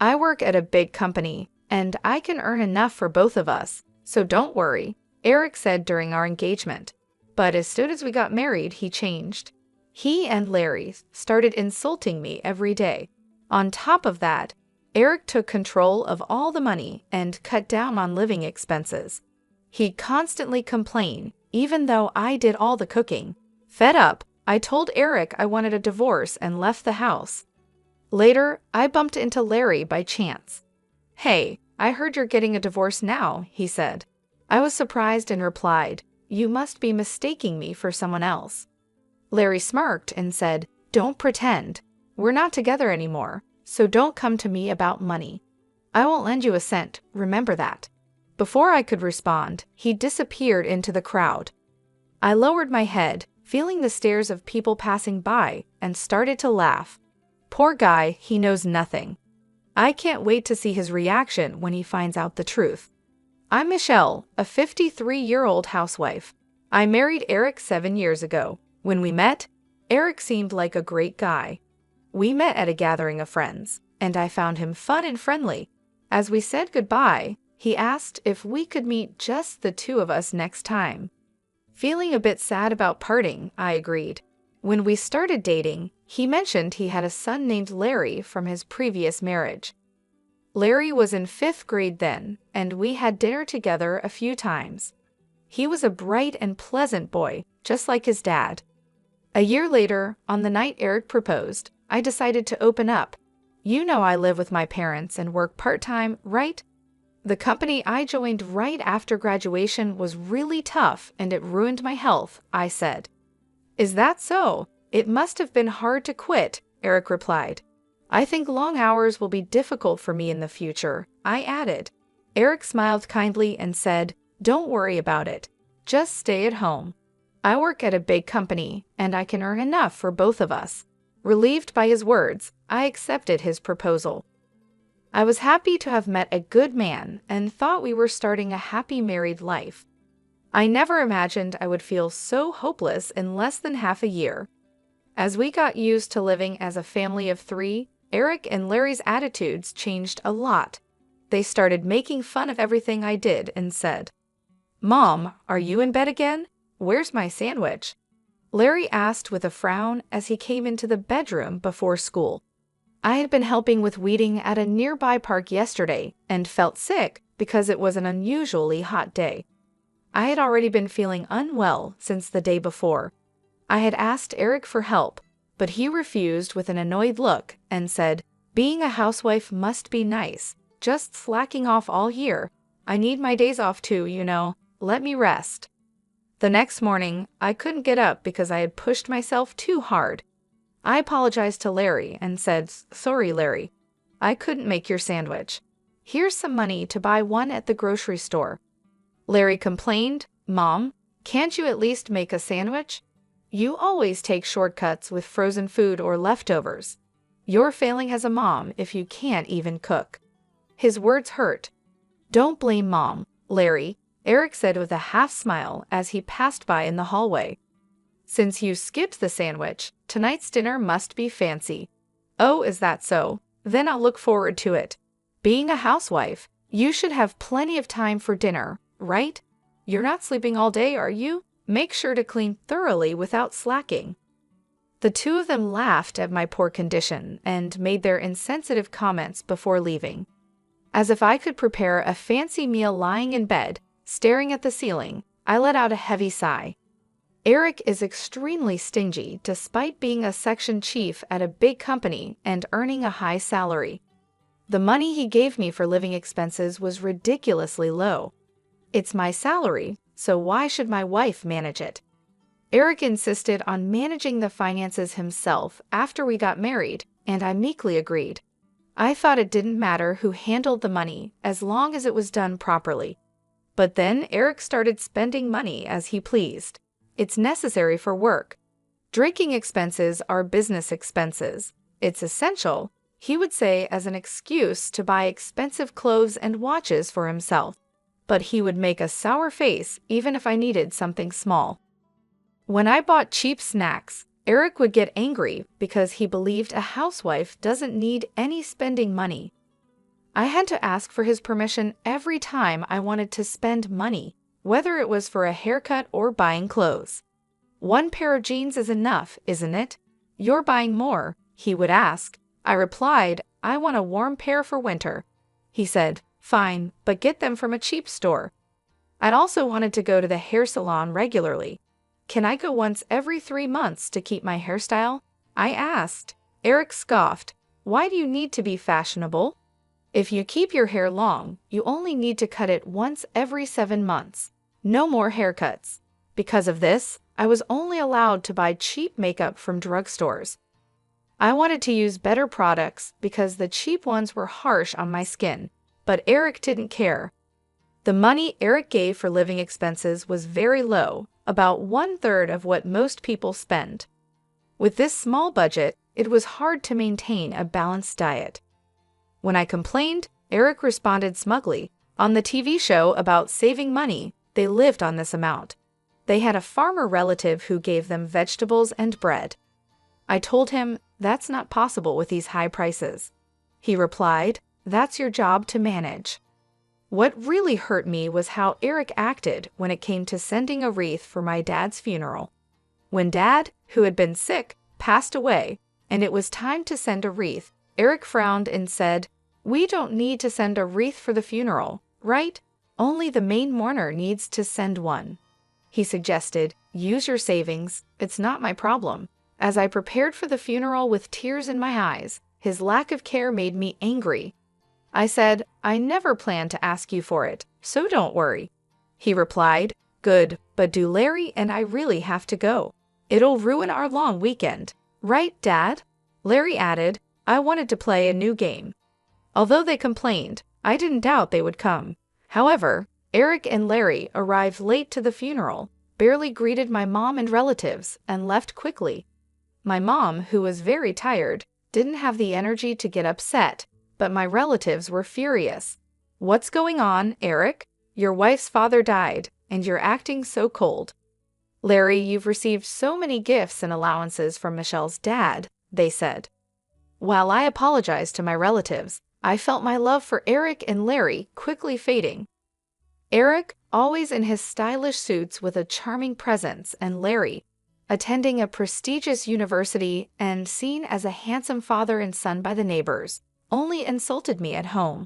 I work at a big company, and I can earn enough for both of us, so don't worry, Eric said during our engagement. But as soon as we got married, he changed. He and Larry started insulting me every day. On top of that, Eric took control of all the money and cut down on living expenses. He constantly complained, even though I did all the cooking. Fed up, I told Eric I wanted a divorce and left the house. Later, I bumped into Larry by chance. "Hey, I heard you're getting a divorce now," he said. I was surprised and replied, "You must be mistaking me for someone else." Larry smirked and said, "Don't pretend. We're not together anymore, so don't come to me about money. I won't lend you a cent, remember that." Before I could respond, he disappeared into the crowd. I lowered my head, feeling the stares of people passing by, and started to laugh. Poor guy, he knows nothing. I can't wait to see his reaction when he finds out the truth. I'm Michelle, a 53-year-old housewife. I married Eric 7 years ago. When we met, Eric seemed like a great guy. We met at a gathering of friends, and I found him fun and friendly. As we said goodbye, he asked if we could meet just the two of us next time. Feeling a bit sad about parting, I agreed. When we started dating, he mentioned he had a son named Larry from his previous marriage. Larry was in 5th grade then, and we had dinner together a few times. He was a bright and pleasant boy, just like his dad. A year later, on the night Eric proposed, I decided to open up. You know I live with my parents and work part-time, right? The company I joined right after graduation was really tough and it ruined my health, I said. Is that so? It must have been hard to quit, Eric replied. I think long hours will be difficult for me in the future, I added. Eric smiled kindly and said, "Don't worry about it. Just stay at home. I work at a big company and I can earn enough for both of us." Relieved by his words, I accepted his proposal. I was happy to have met a good man and thought we were starting a happy married life. I never imagined I would feel so hopeless in less than half a year. As we got used to living as a family of 3, Eric and Larry's attitudes changed a lot. They started making fun of everything I did and said, "Mom, are you in bed again? Where's my sandwich?" Larry asked with a frown as he came into the bedroom before school. I had been helping with weeding at a nearby park yesterday and felt sick because it was an unusually hot day. I had already been feeling unwell since the day before. I had asked Eric for help, but he refused with an annoyed look and said, "Being a housewife must be nice, just slacking off all year. I need my days off too, you know. Let me rest." The next morning, I couldn't get up because I had pushed myself too hard. I apologized to Larry and said, "Sorry, Larry. I couldn't make your sandwich. Here's some money to buy one at the grocery store." Larry complained, "Mom, can't you at least make a sandwich? You always take shortcuts with frozen food or leftovers. You're failing as a mom if you can't even cook." His words hurt. "Don't blame Mom, Larry," Eric said with a half smile as he passed by in the hallway. "Since you skipped the sandwich, tonight's dinner must be fancy." "Oh, is that so? Then I'll look forward to it. Being a housewife, you should have plenty of time for dinner, right? You're not sleeping all day, are you? Make sure to clean thoroughly without slacking." The two of them laughed at my poor condition and made their insensitive comments before leaving. As if I could prepare a fancy meal lying in bed, staring at the ceiling, I let out a heavy sigh. Eric is extremely stingy despite being a section chief at a big company and earning a high salary. The money he gave me for living expenses was ridiculously low. It's my salary, so why should my wife manage it? Eric insisted on managing the finances himself after we got married, and I meekly agreed. I thought it didn't matter who handled the money as long as it was done properly. But then Eric started spending money as he pleased. It's necessary for work. Drinking expenses are business expenses. It's essential, he would say, as an excuse to buy expensive clothes and watches for himself. But he would make a sour face even if I needed something small. When I bought cheap snacks, Eric would get angry because he believed a housewife doesn't need any spending money. I had to ask for his permission every time I wanted to spend money, whether it was for a haircut or buying clothes. "One pair of jeans is enough, isn't it? You're buying more," he would ask. I replied, "I want a warm pair for winter." He said, "Fine, but get them from a cheap store." I'd also wanted to go to the hair salon regularly. "Can I go once every 3 months to keep my hairstyle?" I asked. Eric scoffed. "Why do you need to be fashionable? If you keep your hair long, you only need to cut it once every 7 months. No more haircuts." Because of this, I was only allowed to buy cheap makeup from drugstores. I wanted to use better products because the cheap ones were harsh on my skin, but Eric didn't care. The money Eric gave for living expenses was very low, about 1/3 of what most people spend. With this small budget, it was hard to maintain a balanced diet. When I complained, Eric responded smugly. On the TV show about saving money, they lived on this amount. They had a farmer relative who gave them vegetables and bread. I told him, "That's not possible with these high prices." He replied, "That's your job to manage." What really hurt me was how Eric acted when it came to sending a wreath for my dad's funeral. When Dad, who had been sick, passed away, and it was time to send a wreath, Eric frowned and said, "We don't need to send a wreath for the funeral, right? Only the main mourner needs to send one." He suggested, "Use your savings, it's not my problem." As I prepared for the funeral with tears in my eyes, his lack of care made me angry. I said, "I never planned to ask you for it, so don't worry." He replied, "Good, but do Larry and I really have to go? It'll ruin our long weekend. Right, Dad?" Larry added, "I wanted to play a new game." Although they complained, I didn't doubt they would come. However, Eric and Larry arrived late to the funeral, barely greeted my mom and relatives, and left quickly. My mom, who was very tired, didn't have the energy to get upset, but my relatives were furious. "What's going on, Eric? Your wife's father died, and you're acting so cold." "Larry, you've received so many gifts and allowances from Michelle's dad," they said. While I apologized to my relatives, I felt my love for Eric and Larry quickly fading. Eric, always in his stylish suits with a charming presence, and Larry, attending a prestigious university and seen as a handsome father and son by the neighbors, only insulted me at home.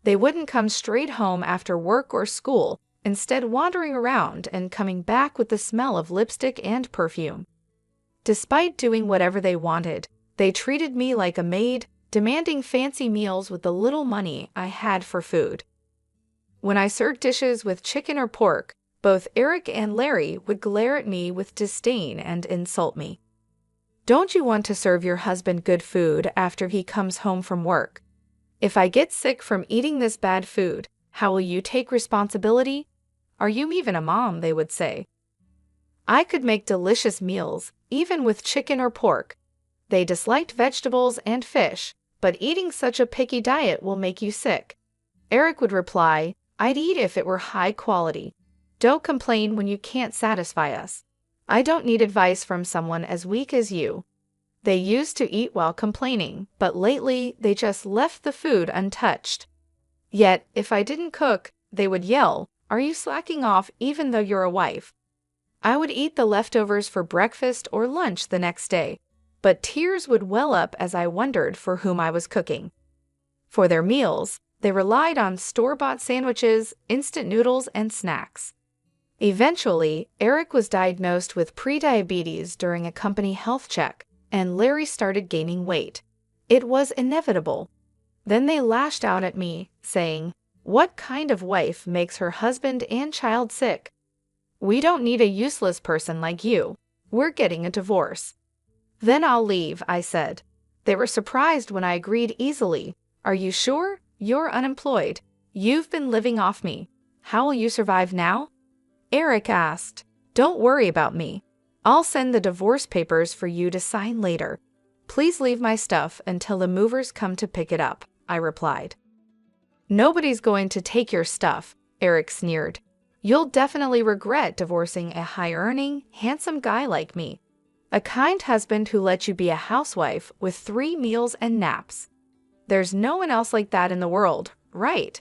They wouldn't come straight home after work or school, instead wandering around and coming back with the smell of lipstick and perfume. Despite doing whatever they wanted, they treated me like a maid, demanding fancy meals with the little money I had for food. When I served dishes with chicken or pork, both Eric and Larry would glare at me with disdain and insult me. "Don't you want to serve your husband good food after he comes home from work? If I get sick from eating this bad food, how will you take responsibility? Are you even a mom?" they would say. I could make delicious meals, even with chicken or pork. They disliked vegetables and fish, but eating such a picky diet will make you sick. Eric would reply, "I'd eat if it were high quality. Don't complain when you can't satisfy us. I don't need advice from someone as weak as you." They used to eat while complaining, but lately they just left the food untouched. Yet, if I didn't cook, they would yell, "Are you slacking off even though you're a wife?" I would eat the leftovers for breakfast or lunch the next day, but tears would well up as I wondered for whom I was cooking. For their meals, they relied on store-bought sandwiches, instant noodles, and snacks. Eventually, Eric was diagnosed with prediabetes during a company health check, and Larry started gaining weight. It was inevitable. Then they lashed out at me, saying, "What kind of wife makes her husband and child sick? We don't need a useless person like you. We're getting a divorce." "Then I'll leave," I said. They were surprised when I agreed easily. "Are you sure? You're unemployed. You've been living off me. How will you survive now?" Eric asked. "Don't worry about me. I'll send the divorce papers for you to sign later. Please leave my stuff until the movers come to pick it up," I replied. "Nobody's going to take your stuff," Eric sneered. "You'll definitely regret divorcing a high-earning, handsome guy like me. A kind husband who lets you be a housewife with 3 meals and naps." There's no one else like that in the world, right?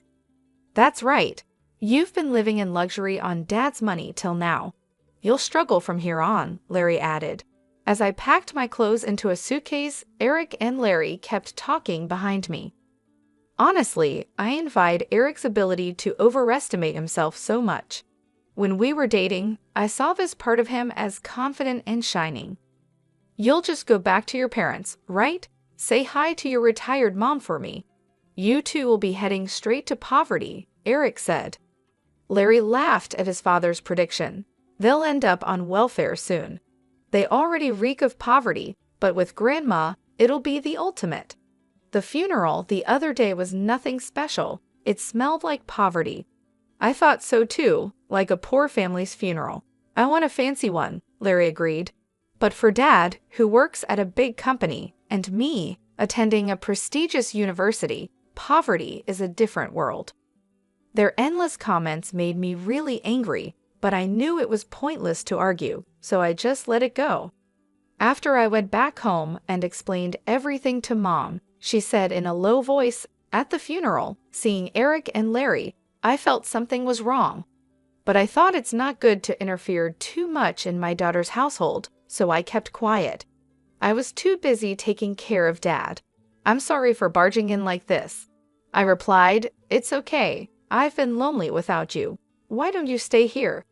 That's right. You've been living in luxury on Dad's money till now. You'll struggle from here on, Larry added. As I packed my clothes into a suitcase, Eric and Larry kept talking behind me. Honestly, I envied Eric's ability to overestimate himself so much. When we were dating, I saw this part of him as confident and shining. You'll just go back to your parents, right? Say hi to your retired mom for me. You two will be heading straight to poverty, Eric said. Larry laughed at his father's prediction. They'll end up on welfare soon. They already reek of poverty, but with Grandma, it'll be the ultimate. The funeral the other day was nothing special. It smelled like poverty. I thought so too, like a poor family's funeral. I want a fancy one, Larry agreed. But for Dad, who works at a big company, and me, attending a prestigious university, poverty is a different world. Their endless comments made me really angry, but I knew it was pointless to argue, so I just let it go. After I went back home and explained everything to Mom, she said in a low voice, at the funeral, seeing Eric and Larry, I felt something was wrong. But I thought it's not good to interfere too much in my daughter's household, so I kept quiet. I was too busy taking care of Dad. I'm sorry for barging in like this. I replied, it's okay. I've been lonely without you. Why don't you stay here?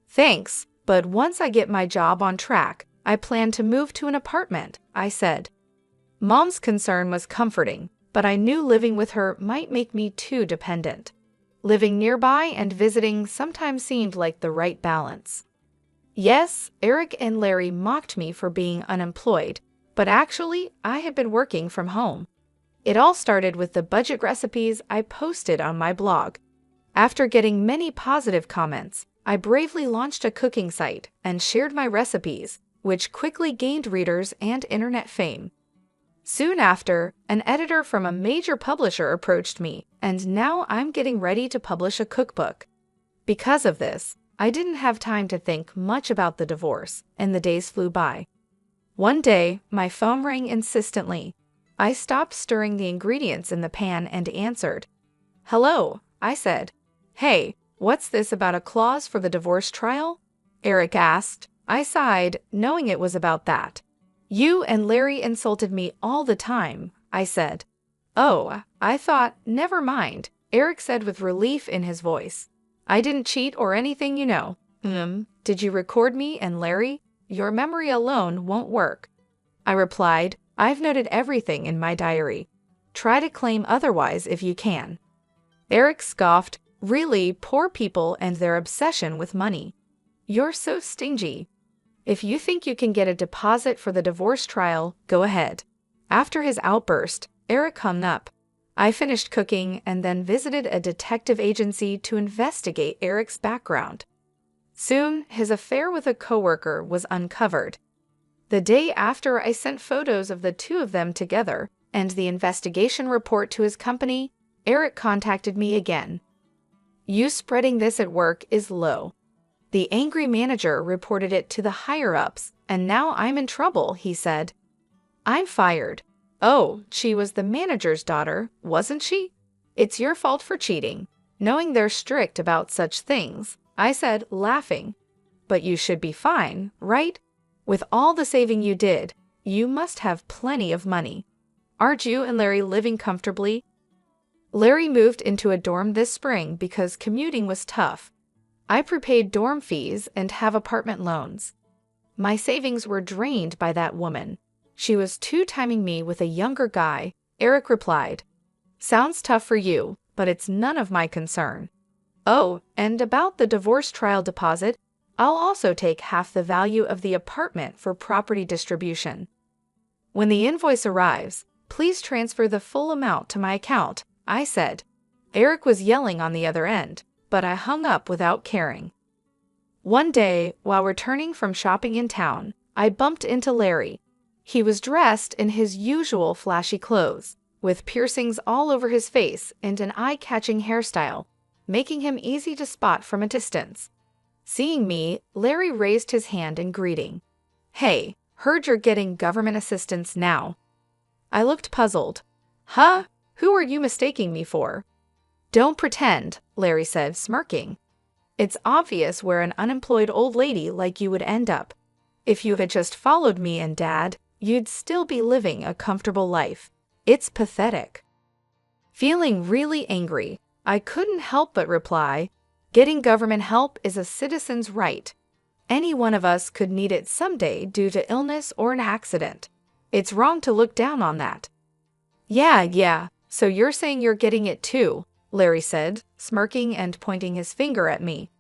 Thanks, but once I get my job on track, I plan to move to an apartment, I said. Mom's concern was comforting, but I knew living with her might make me too dependent. Living nearby and visiting sometimes seemed like the right balance. Yes, Eric and Larry mocked me for being unemployed, but actually, I had been working from home. It all started with the budget recipes I posted on my blog. After getting many positive comments, I bravely launched a cooking site and shared my recipes, which quickly gained readers and internet fame. Soon after, an editor from a major publisher approached me, and now I'm getting ready to publish a cookbook. Because of this, I didn't have time to think much about the divorce, and the days flew by. One day, my phone rang insistently. I stopped stirring the ingredients in the pan and answered. Hello, I said. Hey, what's this about a clause for the divorce trial? Eric asked. I sighed, knowing it was about that. You and Larry insulted me all the time, I said. Oh, I thought, never mind, Eric said with relief in his voice. I didn't cheat or anything, you know. Did you record me and Larry? Your memory alone won't work. I replied, I've noted everything in my diary. Try to claim otherwise if you can. Eric scoffed, really, poor people and their obsession with money. You're so stingy. If you think you can get a deposit for the divorce trial, go ahead. After his outburst, Eric hung up. I finished cooking and then visited a detective agency to investigate Eric's background. Soon, his affair with a coworker was uncovered. The day after I sent photos of the two of them together and the investigation report to his company, Eric contacted me again. You spreading this at work is low. The angry manager reported it to the higher-ups, and now I'm in trouble, he said. I'm fired. Oh, she was the manager's daughter, wasn't she? It's your fault for cheating. Knowing they're strict about such things, I said, laughing. But you should be fine, right? With all the saving you did, you must have plenty of money. Aren't you and Larry living comfortably? Larry moved into a dorm this spring because commuting was tough. I prepaid dorm fees and have apartment loans. My savings were drained by that woman. She was two-timing me with a younger guy, Eric replied. Sounds tough for you, but it's none of my concern. Oh, and about the divorce trial deposit, I'll also take half the value of the apartment for property distribution. When the invoice arrives, please transfer the full amount to my account, I said. Eric was yelling on the other end, but I hung up without caring. One day, while returning from shopping in town, I bumped into Larry. He was dressed in his usual flashy clothes, with piercings all over his face and an eye-catching hairstyle, making him easy to spot from a distance. Seeing me, Larry raised his hand in greeting. Hey, heard you're getting government assistance now. I looked puzzled. Huh? Who are you mistaking me for? Don't pretend, Larry said, smirking. It's obvious where an unemployed old lady like you would end up. If you had just followed me and Dad, you'd still be living a comfortable life. It's pathetic. Feeling really angry, I couldn't help but reply, getting government help is a citizen's right. Any one of us could need it someday due to illness or an accident. It's wrong to look down on that. Yeah, so you're saying you're getting it too, Larry said, smirking and pointing his finger at me.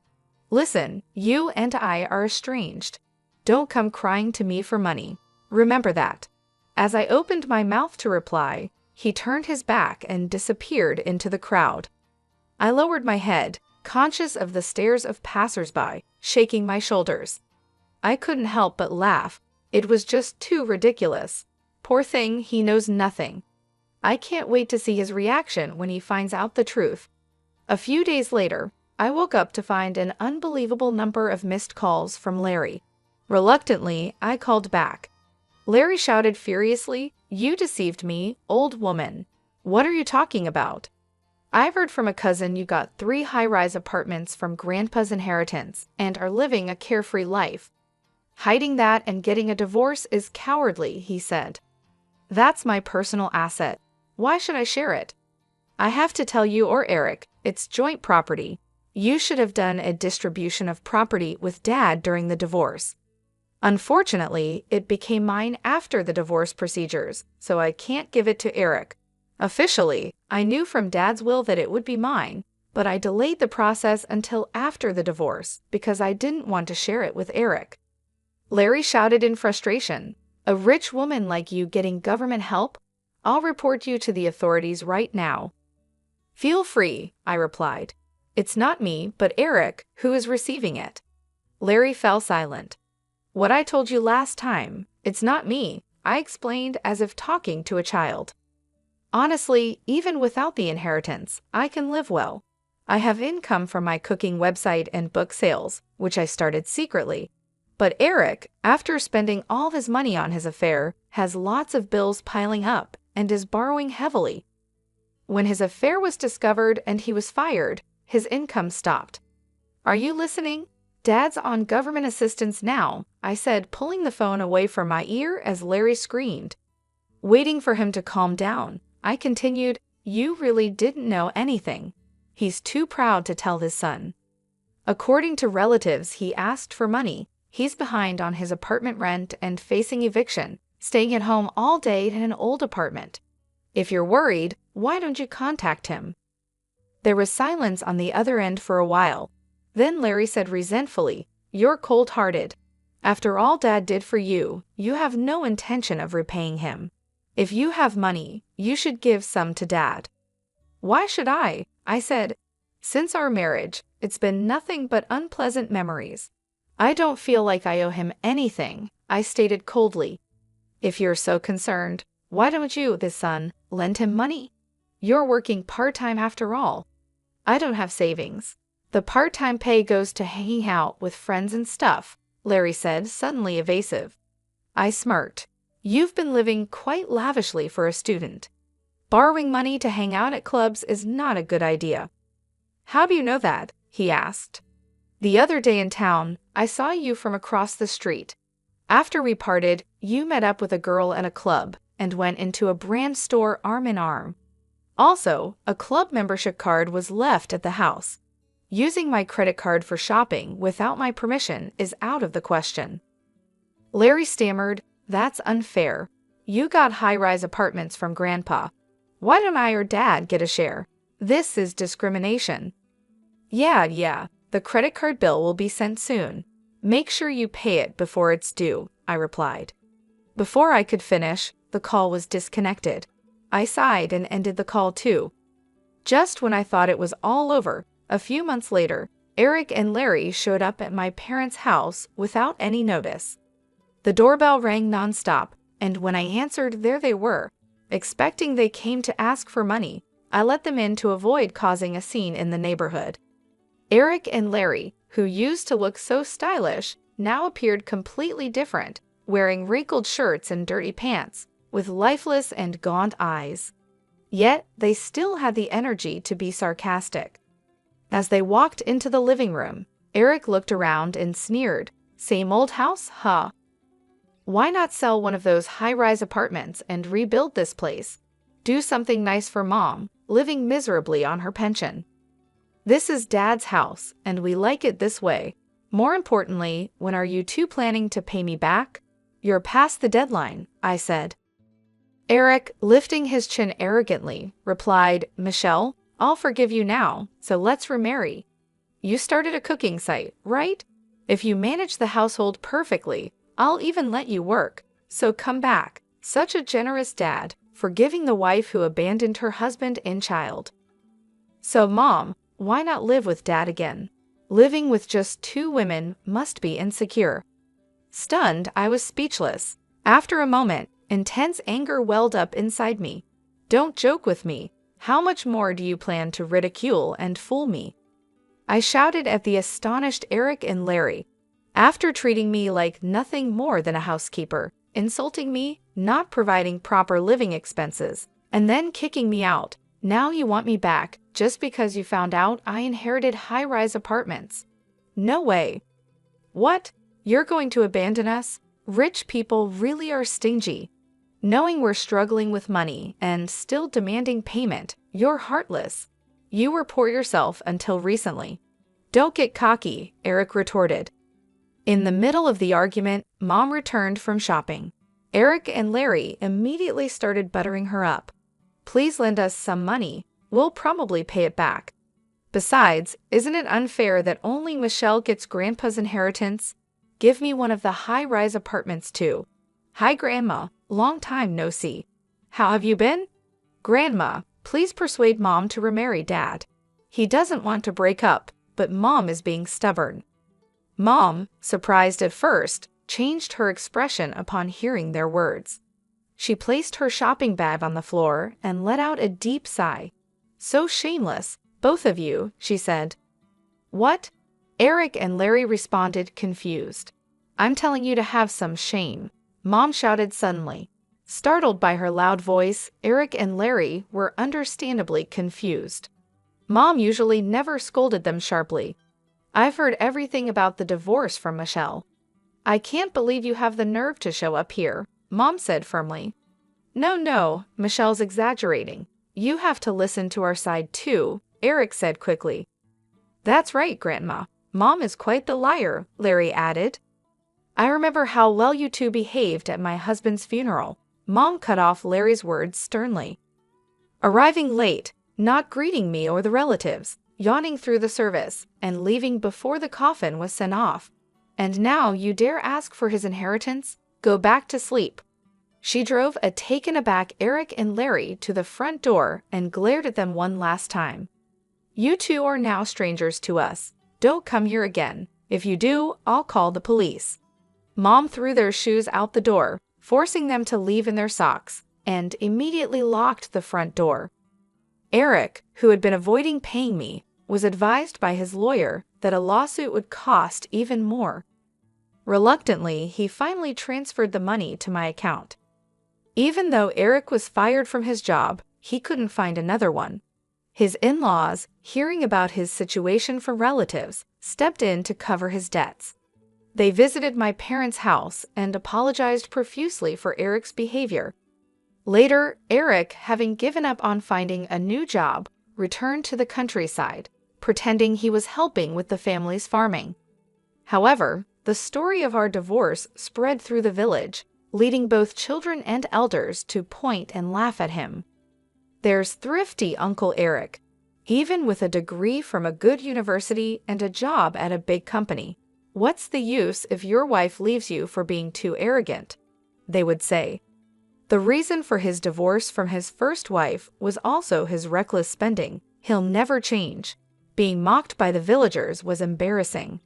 Listen, you and I are estranged. Don't come crying to me for money. Remember that. As I opened my mouth to reply, he turned his back and disappeared into the crowd. I lowered my head, conscious of the stares of passers-by, shaking my shoulders. I couldn't help but laugh. It was just too ridiculous. Poor thing, he knows nothing. I can't wait to see his reaction when he finds out the truth. A few days later, I woke up to find an unbelievable number of missed calls from Larry. Reluctantly, I called back. Larry shouted furiously, "You deceived me, old woman. What are you talking about? I've heard from a cousin you got 3 high-rise apartments from Grandpa's inheritance and are living a carefree life. Hiding that and getting a divorce is cowardly," he said. "That's my personal asset. Why should I share it? I have to tell you or Eric, it's joint property. You should have done a distribution of property with Dad during the divorce. Unfortunately, it became mine after the divorce procedures, so I can't give it to Eric. Officially, I knew from Dad's will that it would be mine, but I delayed the process until after the divorce because I didn't want to share it with Eric." Larry shouted in frustration, "A rich woman like you getting government help? I'll report you to the authorities right now." "Feel free," I replied. "It's not me, but Eric, who is receiving it." Larry fell silent. "What I told you last time, it's not me," I explained as if talking to a child. "Honestly, even without the inheritance, I can live well. I have income from my cooking website and book sales, which I started secretly. But Eric, after spending all his money on his affair, has lots of bills piling up and is borrowing heavily. When his affair was discovered and he was fired, his income stopped. Are you listening? Dad's on government assistance now," I said, pulling the phone away from my ear as Larry screamed. Waiting for him to calm down, I continued, "You really didn't know anything. He's too proud to tell his son. According to relatives, he asked for money. He's behind on his apartment rent and facing eviction, staying at home all day in an old apartment. If you're worried, why don't you contact him?" There was silence on the other end for a while. Then Larry said resentfully, "You're cold-hearted. After all Dad did for you, you have no intention of repaying him. If you have money, you should give some to Dad." "Why should I?" I said. "Since our marriage, it's been nothing but unpleasant memories. I don't feel like I owe him anything," I stated coldly. "If you're so concerned, why don't you, son, lend him money? You're working part-time after all." "I don't have savings. The part-time pay goes to hanging out with friends and stuff," Larry said, suddenly evasive. I smirked. "You've been living quite lavishly for a student. Borrowing money to hang out at clubs is not a good idea." "How do you know that?" he asked. "The other day in town, I saw you from across the street. After we parted, you met up with a girl at a club and went into a brand store arm in arm. Also, a club membership card was left at the house. Using my credit card for shopping without my permission is out of the question." Larry stammered, "That's unfair. You got high-rise apartments from Grandpa. Why don't I or Dad get a share? This is discrimination." Yeah, the credit card bill will be sent soon. Make sure you pay it before it's due," I replied. Before I could finish, the call was disconnected. I sighed and ended the call too. Just when I thought it was all over, a few months later, Eric and Larry showed up at my parents' house without any notice. The doorbell rang nonstop, and when I answered, there they were. Expecting they came to ask for money, I let them in to avoid causing a scene in the neighborhood. Eric and Larry, who used to look so stylish, now appeared completely different, wearing wrinkled shirts and dirty pants, with lifeless and gaunt eyes. Yet, they still had the energy to be sarcastic. As they walked into the living room, Eric looked around and sneered. Same old house, huh? Why not sell one of those high-rise apartments and rebuild this place? Do something nice for Mom, living miserably on her pension. This is Dad's house, and we like it this way. More importantly, when are you two planning to pay me back? You're past the deadline, I said. Eric, lifting his chin arrogantly, replied, Michelle, I'll forgive you now, so let's remarry. You started a cooking site, right? If you manage the household perfectly, I'll even let you work, so come back. Such a generous dad, forgiving the wife who abandoned her husband and child. So Mom, why not live with Dad again? Living with just two women must be insecure. Stunned, I was speechless. After a moment, intense anger welled up inside me. Don't joke with me. How much more do you plan to ridicule and fool me? I shouted at the astonished Eric and Larry. After treating me like nothing more than a housekeeper, insulting me, not providing proper living expenses, and then kicking me out, now you want me back just because you found out I inherited high-rise apartments. No way. What? You're going to abandon us? Rich people really are stingy. Knowing we're struggling with money and still demanding payment, you're heartless. You were poor yourself until recently. Don't get cocky, Eric retorted. In the middle of the argument, Mom returned from shopping. Eric and Larry immediately started buttering her up. Please lend us some money. We'll probably pay it back. Besides, isn't it unfair that only Michelle gets Grandpa's inheritance? Give me one of the high-rise apartments too. Hi, Grandma. Long time no see. How have you been? Grandma, please persuade Mom to remarry Dad. He doesn't want to break up, but Mom is being stubborn. Mom, surprised at first, changed her expression upon hearing their words. She placed her shopping bag on the floor and let out a deep sigh. So shameless, both of you, she said. What? Eric and Larry responded, confused. I'm telling you to have some shame, Mom shouted suddenly. Startled by her loud voice, Eric and Larry were understandably confused. Mom usually never scolded them sharply. I've heard everything about the divorce from Michelle. I can't believe you have the nerve to show up here, Mom said firmly. No, Michelle's exaggerating. You have to listen to our side too, Eric said quickly. That's right, Grandma. Mom is quite the liar, Larry added. I remember how well you two behaved at my husband's funeral. Mom cut off Larry's words sternly. Arriving late, not greeting me or the relatives, yawning through the service, and leaving before the coffin was sent off. And now you dare ask for his inheritance? Go back to sleep. She drove a taken-aback Eric and Larry to the front door and glared at them one last time. You two are now strangers to us. Don't come here again. If you do, I'll call the police. Mom threw their shoes out the door, forcing them to leave in their socks, and immediately locked the front door. Eric, who had been avoiding paying me, was advised by his lawyer that a lawsuit would cost even more. Reluctantly, he finally transferred the money to my account. Even though Eric was fired from his job, he couldn't find another one. His in-laws, hearing about his situation from relatives, stepped in to cover his debts. They visited my parents' house and apologized profusely for Eric's behavior. Later, Eric, having given up on finding a new job, returned to the countryside, pretending he was helping with the family's farming. However, the story of our divorce spread through the village, leading both children and elders to point and laugh at him. There's thrifty Uncle Eric, even with a degree from a good university and a job at a big company. What's the use if your wife leaves you for being too arrogant? They would say. The reason for his divorce from his first wife was also his reckless spending. He'll never change. Being mocked by the villagers was embarrassing.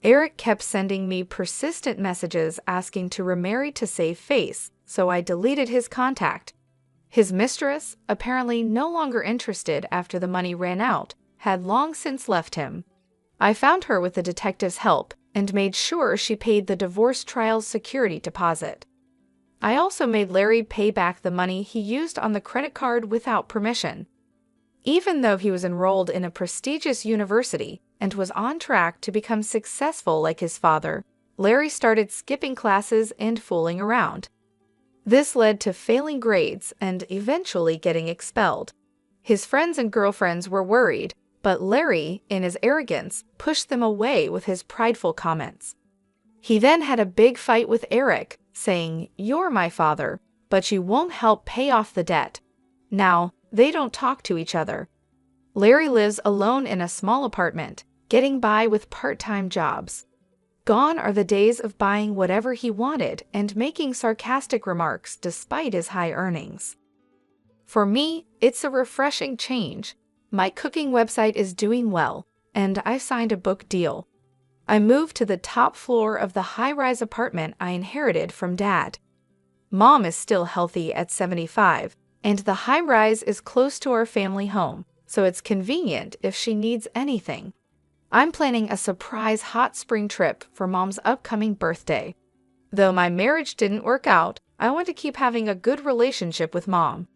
Eric kept sending me persistent messages asking to remarry to save face, so I deleted his contact. His mistress, apparently no longer interested after the money ran out, had long since left him. I found her with the detective's help and made sure she paid the divorce trial's security deposit. I also made Larry pay back the money he used on the credit card without permission. Even though he was enrolled in a prestigious university and was on track to become successful like his father, Larry started skipping classes and fooling around. This led to failing grades and eventually getting expelled. His friends and girlfriends were worried, but Larry, in his arrogance, pushed them away with his prideful comments. He then had a big fight with Eric, saying, "You're my father, but you won't help pay off the debt." Now, they don't talk to each other. Larry lives alone in a small apartment, getting by with part-time jobs. Gone are the days of buying whatever he wanted and making sarcastic remarks despite his high earnings. For me, it's a refreshing change. My cooking website is doing well, and I signed a book deal. I moved to the top floor of the high-rise apartment I inherited from Dad. Mom is still healthy at 75, and the high-rise is close to our family home, so it's convenient if she needs anything. I'm planning a surprise hot spring trip for Mom's upcoming birthday. Though my marriage didn't work out, I want to keep having a good relationship with Mom.